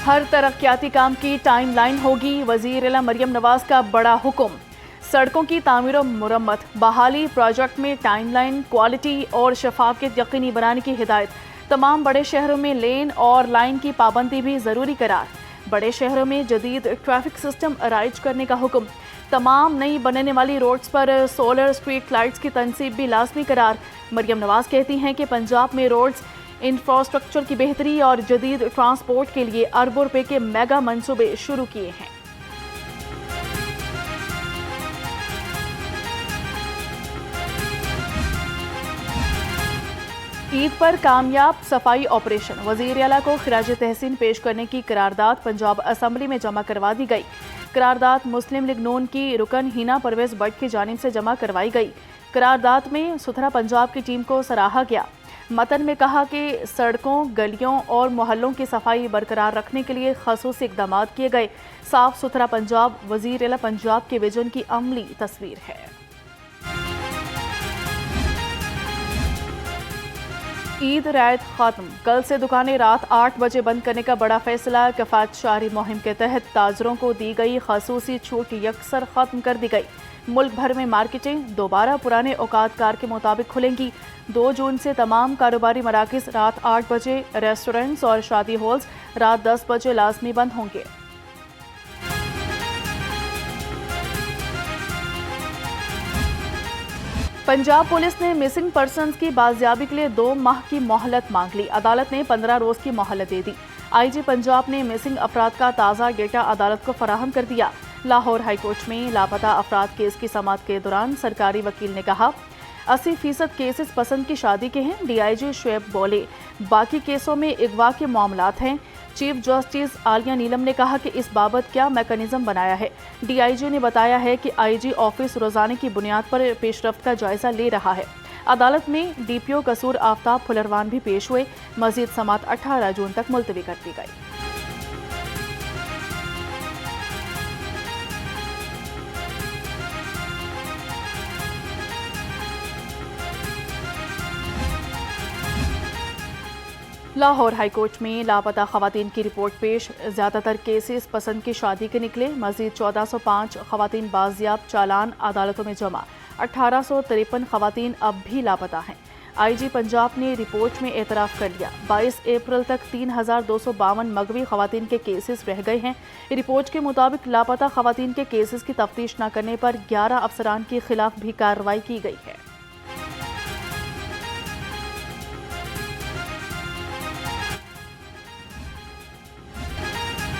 हर तरक्याती काम की टाइमलाइन होगी, वज़ीर आला मरियम नवाज का बड़ा हुक्म। सड़कों की तामीर और मुरम्मत, बहाली प्रोजेक्ट में टाइमलाइन, क्वालिटी और शफाफियत यकीनी बनाने की हिदायत। तमाम बड़े शहरों में लेन और लाइन की पाबंदी भी ज़रूरी करार। बड़े शहरों में जदीद ट्रैफिक सिस्टम अराइज करने का हुक्म। तमाम नई बनने वाली रोड्स पर सोलर स्ट्रीट लाइट्स की तनसीब भी लाजमी करार। मरियम नवाज कहती हैं कि पंजाब में रोड्स इंफ्रास्ट्रक्चर की बेहतरी और जदीद ट्रांसपोर्ट के लिए अरबों रुपए के मेगा मंसूबे शुरू किए हैं। ईद पर कामयाब सफाई ऑपरेशन, वज़ीर आला को खिराज तहसीन पेश करने की करारदाद पंजाब असम्बली में जमा करवा दी गई। करारदाद मुस्लिम लीग नून की रुकन हिना परवेज भट्ट की जानिब से जमा करवाई गई। करारदाद में सुथरा पंजाब की टीम को सराहा गया। मतन में कहा कि सड़कों, गलियों और मोहल्लों की सफाई बरकरार रखने के लिए खसूसी इक़दाम किए गए। साफ सुथरा पंजाब वज़ीर आला पंजाब के विजन की अमली तस्वीर है। ईद रायत खत्म, कल से दुकानें रात 8 बजे बंद करने का बड़ा फैसला। कफात शारी मुहिम के तहत ताजरों को दी गई खसूसी छूट यकसर खत्म कर दी गई। मुल्क भर में मार्केटें दोबारा पुराने औकात कार के मुताबिक खुलेंगी। 2 जून से तमाम कारोबारी मराकिज रात 8 बजे, रेस्टोरेंट्स और शादी हॉल्स रात 10 बजे लाजमी बंद होंगे। पंजाब पुलिस ने मिसिंग पर्सन्स की बाजियाबी के लिए 2 माह की मोहलत मांग ली। अदालत ने 15 रोज की मोहलत दे दी। IG पंजाब ने मिसिंग अफराद का ताज़ा डेटा अदालत को फराहम कर दिया। लाहौर हाईकोर्ट में लापता अफराद केस की समाअत के दौरान सरकारी वकील ने कहा 80% केसेस पसंद की शादी के हैं। DIG शुएब बोले बाकी केसों में अगवा के मामलात हैं। चीफ जस्टिस आलिया नीलम ने कहा कि इस बाबत क्या मैकेनिज्म बनाया है। DIG ने बताया है कि IG ऑफिस रोजाने की बुनियाद पर पेशरफ्त का जायजा ले रहा है। अदालत में DPO कसूर आफ्ताब फुलरवान भी पेश हुए। मजीद समाअत 18 जून तक मुलतवी कर दी गई। लाहौर हाईकोर्ट में लापता खवातीन की रिपोर्ट पेश। ज़्यादातर केसेस पसंद की शादी के निकले। मजीद 1405 खवातीन बाजियाब, चालान अदालतों में जमा। 1853 खवातीन अब भी लापता हैं। IG पंजाब ने रिपोर्ट में एतराफ़ कर लिया 22 अप्रैल तक 3252 मगवी खवातीन के केसेस रह गए हैं। रिपोर्ट के मुताबिक लापता खवातीन के केसेस की तफ्तीश न करने पर 11 अफसरान के खिलाफ भी कार्रवाई की गई है।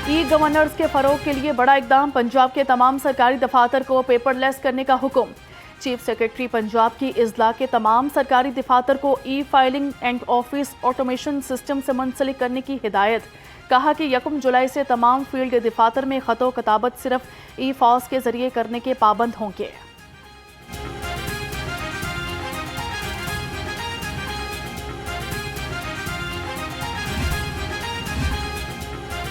ई गवर्नर्स के फरोग के लिए बड़ा इकदाम, पंजाब के तमाम सरकारी दफातर को पेपरलेस करने का हुक्म। चीफ सेक्रेटरी पंजाब की इजला के तमाम सरकारी दफातर को ई filing and office automation system से मुंसलिक करने की हिदायत। कहा कि 1 जुलाई से तमाम फील्ड दफातर में खतो किताबत सिर्फ ई फॉस के जरिए करने के पाबंद होंगे।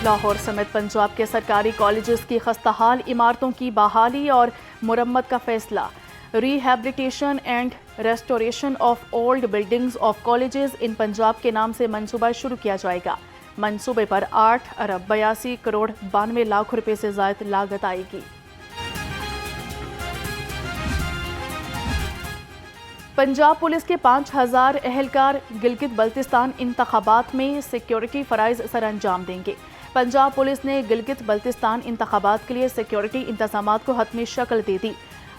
लाहौर समेत पंजाब के सरकारी कॉलेजेस की खस्ताहाल इमारतों की बहाली और मुरम्मत का फैसला। Rehabilitation and restoration of old buildings of colleges in Punjab के नाम से मंसूबा शुरू किया जाएगा। मंसूबे पर 8 अरब 82 करोड़ 92 लाख रुपए से ज़ायद लागत आएगी। पंजाब पुलिस के 5000 एहलकार गिलगित बल्तिस्तान इंतखाबात में सिक्योरिटी फ़राइज़ सर अंजाम देंगे। पंजाब पुलिस ने गिलगित बल्तिस्तान इंतखाबात के लिए सिक्योरिटी इंतजामात को हतमी शक्ल दे दी।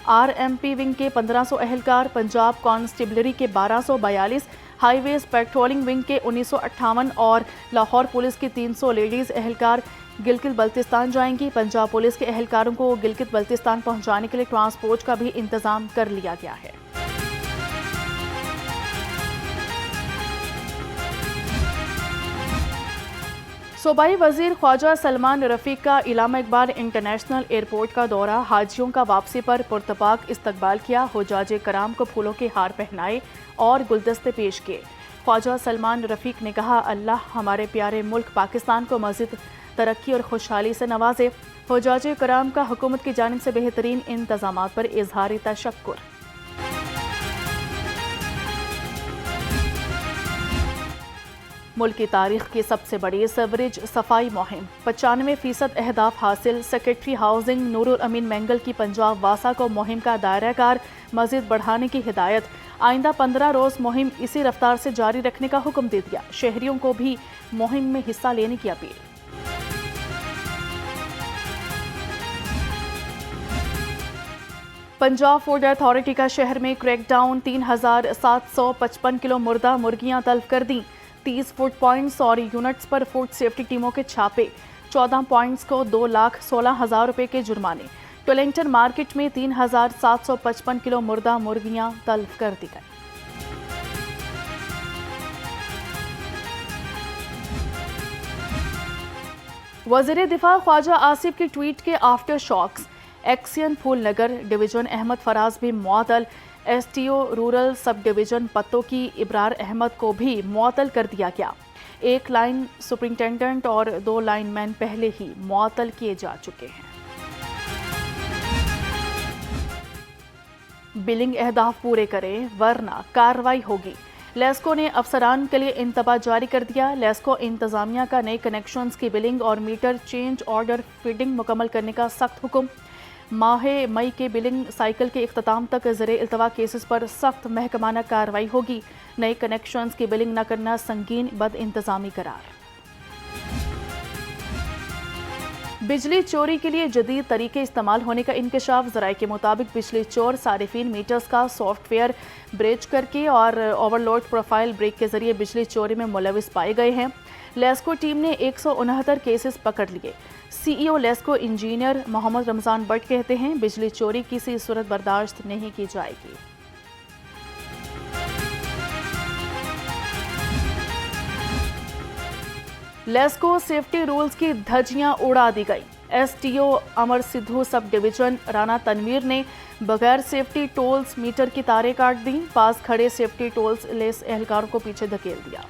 RMP विंग के 1500 एहलकार, पंजाब कॉन्स्टेबलरी के 1242, हाईवेज पेट्रोलिंग विंग के 1958 और लाहौर पुलिस की 300 लेडीज़ एहलकार गिलगित बल्तिस्तान जाएंगी। पंजाब पुलिस के एहलकारों को गिलगित बल्तिस्तान पहुंचाने के लिए ट्रांसपोर्ट का भी इंतजाम कर लिया गया है। सूबाई वजीर ख्वाजा सलमान रफ़ीक का इलामा इकबाल इंटरनेशनल एयरपोर्ट का दौरा। हाजियों का वापसी पर पुरतपाक इस्तकबाल किया। हुजाज कराम को फूलों के हार पहनाए और गुलदस्ते पेश किए। ख्वाजा सलमान रफ़ीक ने कहा अल्लाह हमारे प्यारे मुल्क पाकिस्तान को मज़ीद तरक्की और खुशहाली से नवाजे। हुजाज कराम का हुकूमत की जानिब से बेहतरीन इंतजामात पर इजहार तशक्कुर। मुल्क की तारीख की सबसे बड़ी सवरेज सफाई मुहिम, 95% अहदाफ हासिल। सेक्रेटरी हाउसिंग नूरुल अमीन मेंगल की पंजाब वासा को मुहिम का दायरा-कार मजीद बढ़ाने की हिदायत। आइंदा 15 रोज़ मुहिम इसी रफ्तार से जारी रखने का हुक्म दे दिया। शहरियों को भी मुहिम में हिस्सा लेने की अपील। पंजाब फूड अथॉरिटी का शहर में क्रैकडाउन, 3755 किलो मुर्दा मुर्गियां तल्फ कर दी। 30 फूड पॉइंट्स और यूनिट्स पर फूड सेफ्टी टीमों के छापे। 14 पॉइंट्स को 2,16,000 रुपए के जुर्माने। टोलिंगटन मार्केट में 3755 किलो मुर्दा मुर्गियां तल्फ कर दी गई। वज़ीर दिफा ख्वाजा आसिफ की ट्वीट के after shocks. एक्सियन Phoolnagar division Ahmad Faraz भी मुअत्तल। STO रूरल सब डिवीजन पत्तों की इब्रार अहमद को भी मुअत्तल कर दिया गया। 1 लाइन सुपरिंटेंडेंट और 2 लाइनमैन पहले ही मुअत्तल किए जा चुके हैं। बिलिंग अहदाफ पूरे करें वरना कार्रवाई होगी। लेस्को ने अफसरान के लिए इंतबाह जारी कर दिया। लेस्को इंतजामिया का नए कनेक्शंस की बिलिंग और मीटर चेंज ऑर्डर फीडिंग मुकम्मल करने का सख्त हुक्म। माह मई के बिलिंग साइकिल के इख्तिताम तक ज़ेरे इल्तवा केसेस पर सख्त महकमाना कार्रवाई होगी। नए कनेक्शंस की बिलिंग न करना संगीन बद इंतजामी करार। बिजली चोरी के लिए जदीद तरीके इस्तेमाल होने का इंकशाफ। ज़राए के मुताबिक बिजली चोर सारिफीन मीटर्स का सॉफ्टवेयर ब्रेच करके और ओवरलोड प्रोफाइल ब्रेक के जरिए बिजली चोरी में मुलविस पाए गए हैं। लेस्को टीम ने 169 केसेस पकड़ लिए। CEO लेस्को इंजीनियर मोहम्मद रमजान बट कहते हैं, बिजली चोरी किसी सूरत बर्दाश्त नहीं की जाएगी। लेस्को सेफ्टी रूल्स की धज्जियां उड़ा दी गई। STO अमर सिद्धू सब डिवीजन राना तनवीर ने बगैर सेफ्टी टोल्स मीटर की तारें काट दी। पास खड़े सेफ्टी टोल्स लेस एहलकारों को पीछे धकेल दिया।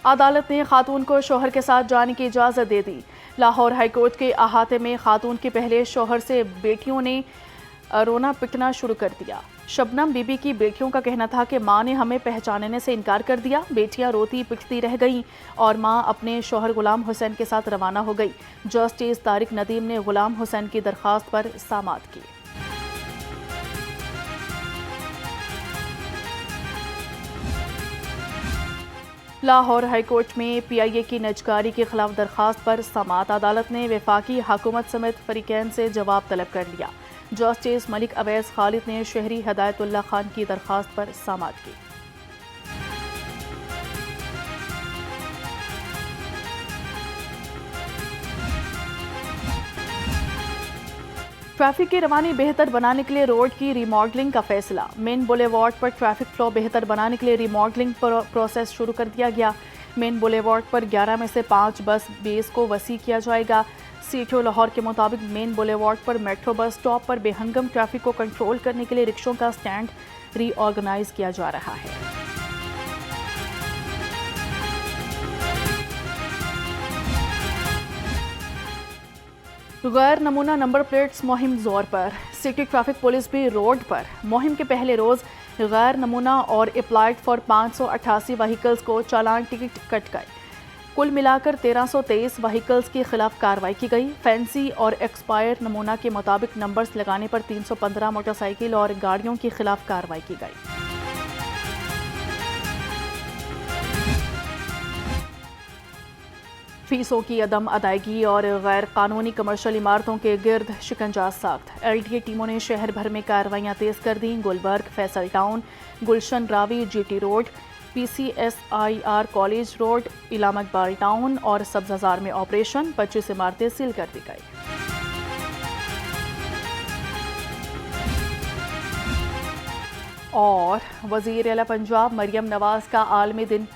अदालत ने खातून को शोहर के साथ जाने की इजाज़त दे दी। लाहौर हाईकोर्ट के अहाते में खातून के पहले शोहर से बेटियों ने रोना पिटना शुरू कर दिया। शबनम बीबी की बेटियों का कहना था कि मां ने हमें पहचानने से इनकार कर दिया। बेटियां रोती पिटती रह गईं और मां अपने शोहर गुलाम हुसैन के साथ रवाना हो गई। जस्टिस तारिक नदीम ने गुलाम हुसैन की दरख्वास्त पर समाअत की। लाहौर हाईकोर्ट में PIA की नजकारी के खिलाफ दरखास्त पर समाअत। अदालत ने वफाकी हुकूमत समेत फरीकैन से जवाब तलब कर लिया। जस्टिस मलिक अवैस खालिद ने शहरी हिदायतुल्लाह खान की दरखास्त पर समाअत की। ट्रैफिक की रवानी बेहतर बनाने के लिए रोड की रिमॉडलिंग का फैसला। मेन बुलेवार्ड पर ट्रैफिक फ्लो बेहतर बनाने के लिए रिमॉडलिंग प्रोसेस शुरू कर दिया गया। मेन बुलेवार्ड पर 11 में से 5 बस बेस को वसी किया जाएगा। CTO लाहौर के मुताबिक मेन बुलेवार्ड पर मेट्रो बस स्टॉप पर बेहंगम ट्रैफिक को कंट्रोल करने के लिए रिक्शों का स्टैंड रीऑर्गेनाइज किया जा रहा है। गैर नमूना नंबर प्लेट्स मुहिम जोर पर। सिटी ट्रैफिक पुलिस भी रोड पर। मुहिम के पहले रोज गैर नमूना और अप्लाइड फॉर 588 व्हीकल्स को चालान टिकट कट गए। कुल मिलाकर 1323 व्हीकल्स के खिलाफ कार्रवाई की गई। फैंसी और एक्सपायर नमूना के मुताबिक नंबर्स लगाने पर 315 मोटरसाइकिल और गाड़ियों के खिलाफ कार्रवाई की गई। फीसों की अदम अदायगी और गैर कानूनी कमर्शियल इमारतों के गिर्द शिकंजा सख्त। LTA टीमों ने शहर भर में कार्रवाइयां तेज कर दी। Gulberg, Faisal town, Gulshan Ravi, GT road, PCSIR college road, Allama Iqbal town और सब्ज़ाजार में ऑपरेशन। 25 इमारतें सील कर दी गई। और वज़ीर आला पंजाब मरियम नवाज का आलमी दिन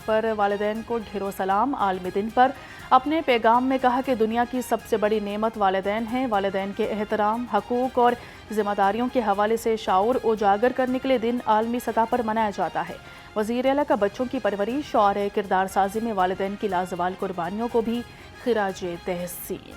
पर वालिदैन को ढेरों सलाम। आलमी दिन पर अपने पैगाम में कहा कि दुनिया की सबसे बड़ी नेमत वालिदैन हैं। वालिदैन के एहतराम, हकूक़ और जिम्मेदारियों के हवाले से शाऊर उजागर करने के लिए दिन आलमी सतह पर मनाया जाता है। वज़ीर आला का बच्चों की परवरिश और किरदार साजी में वालिदैन की लाजवाल कुर्बानियों को भी खिराज तहसीन।